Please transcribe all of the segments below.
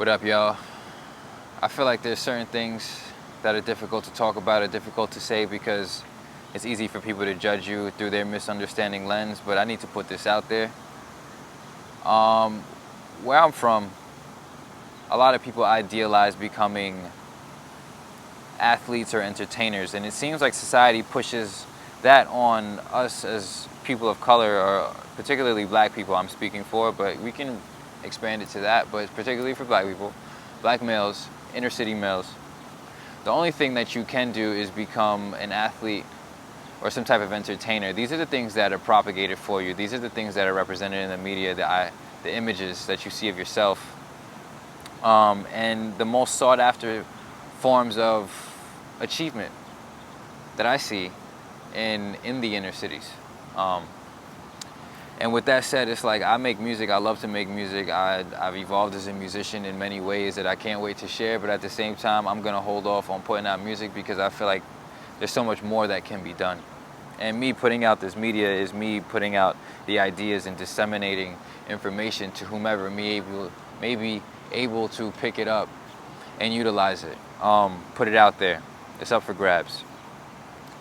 What up, y'all? I feel like there's certain things that are difficult to talk about, or difficult to say, because it's easy for people to judge you through their misunderstanding lens, but I need to put this out there. Where I'm from, a lot of people idealize becoming athletes or entertainers, and it seems like society pushes that on us as people of color, or particularly black people I'm speaking for, but we can expand it to that, but particularly for black people, black males, inner city males. The only thing that you can do is become an athlete or some type of entertainer. These are the things that are propagated for you. These are the things that are represented in the media, the images that you see of yourself. And the most sought after forms of achievement that I see in the inner cities. And with that said, it's like I make music, I love to make music. I've evolved as a musician in many ways that I can't wait to share, but at the same time, I'm gonna hold off on putting out music because I feel like there's so much more that can be done. And me putting out this media is me putting out the ideas and disseminating information to whomever may be able to pick it up and utilize it. Put it out there. It's up for grabs.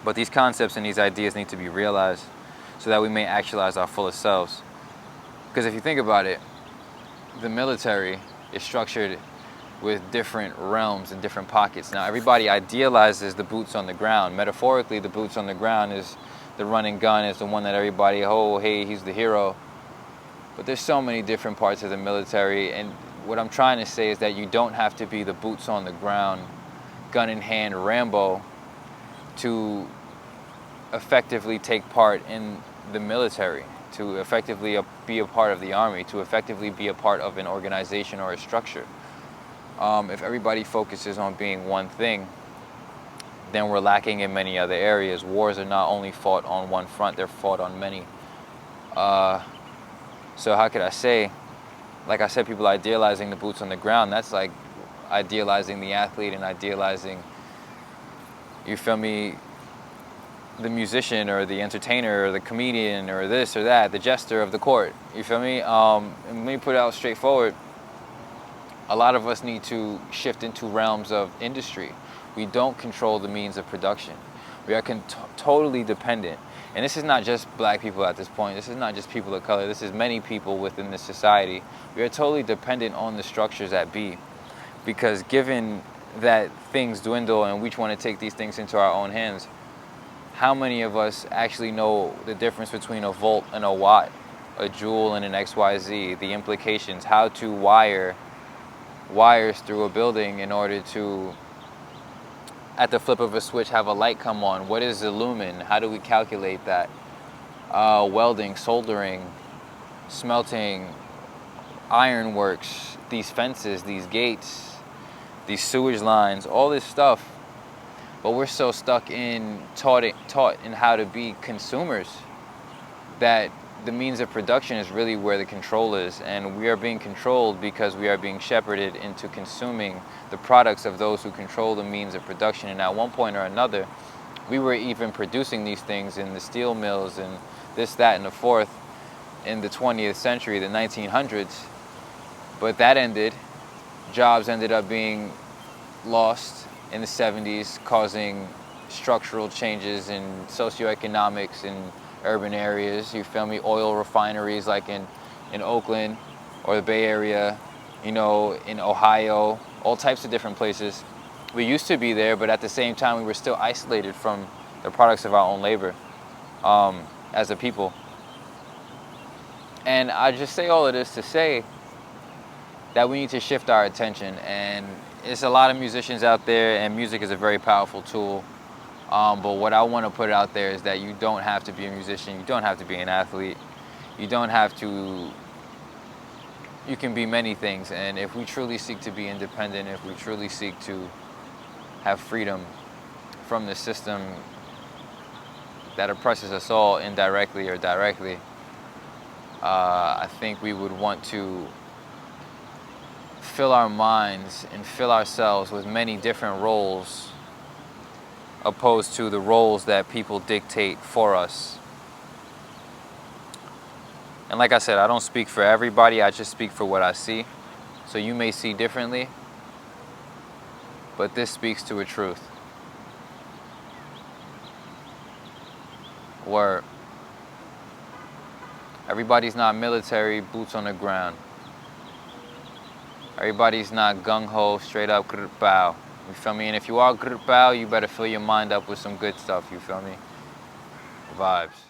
But these concepts and these ideas need to be realized so that we may actualize our fullest selves. Because if you think about it, the military is structured with different realms and different pockets. Now, everybody idealizes the boots on the ground. Metaphorically, the boots on the ground is the running gun, is the one that everybody, oh, hey, he's the hero. But there's so many different parts of the military, and what I'm trying to say is that you don't have to be the boots on the ground, gun in hand Rambo to effectively take part in the military, to effectively be a part of the army, to effectively be a part of an organization or a structure. If everybody focuses on being one thing, then we're lacking in many other areas. Wars are not only fought on one front, they're fought on many. So how could I say, like I said, people idealizing the boots on the ground, that's like idealizing the athlete and idealizing, you feel me, the musician or the entertainer or the comedian or this or that, the jester of the court, you feel me? And let me put it out straightforward. A lot of us need to shift into realms of industry. We don't control the means of production. We are totally dependent. And this is not just black people at this point. This is not just people of color. This is many people within this society. We are totally dependent on the structures that be. Because given that things dwindle and we want to take these things into our own hands, how many of us actually know the difference between a volt and a watt, a joule and an XYZ, the implications, how to wire wires through a building in order to, at the flip of a switch, have a light come on? What is a lumen? How do we calculate that? Welding, soldering, smelting, ironworks, these fences, these gates, these sewage lines, all this stuff. But we're so stuck in taught in how to be consumers that the means of production is really where the control is. And we are being controlled because we are being shepherded into consuming the products of those who control the means of production. And at one point or another, we were even producing these things in the steel mills and this, that, and the fourth in the 20th century, the 1900s. But that ended. Jobs ended up being lost in the 70s, causing structural changes in socioeconomics in urban areas, you feel me? Oil refineries like in Oakland or the Bay Area, you know, in Ohio, all types of different places. We used to be there, but at the same time, we were still isolated from the products of our own labor as a people. And I just say all of this to say that we need to shift our attention. And it's a lot of musicians out there, and music is a very powerful tool. But what I want to put out there is that you don't have to be a musician. You don't have to be an athlete. You don't have to. You can be many things. And if we truly seek to be independent, if we truly seek to have freedom from the system that oppresses us all indirectly or directly, I think we would want to fill our minds and fill ourselves with many different roles, opposed to the roles that people dictate for us. And like I said, I don't speak for everybody, I just speak for what I see. So you may see differently, but this speaks to a truth. Where everybody's not military, boots on the ground. Everybody's not gung-ho, straight up 𝑘𝑟𝑝𝑎𝑜. You feel me? And if you are 𝑘𝑟𝑝𝑎𝑜, you better fill your mind up with some good stuff, you feel me? Vibes.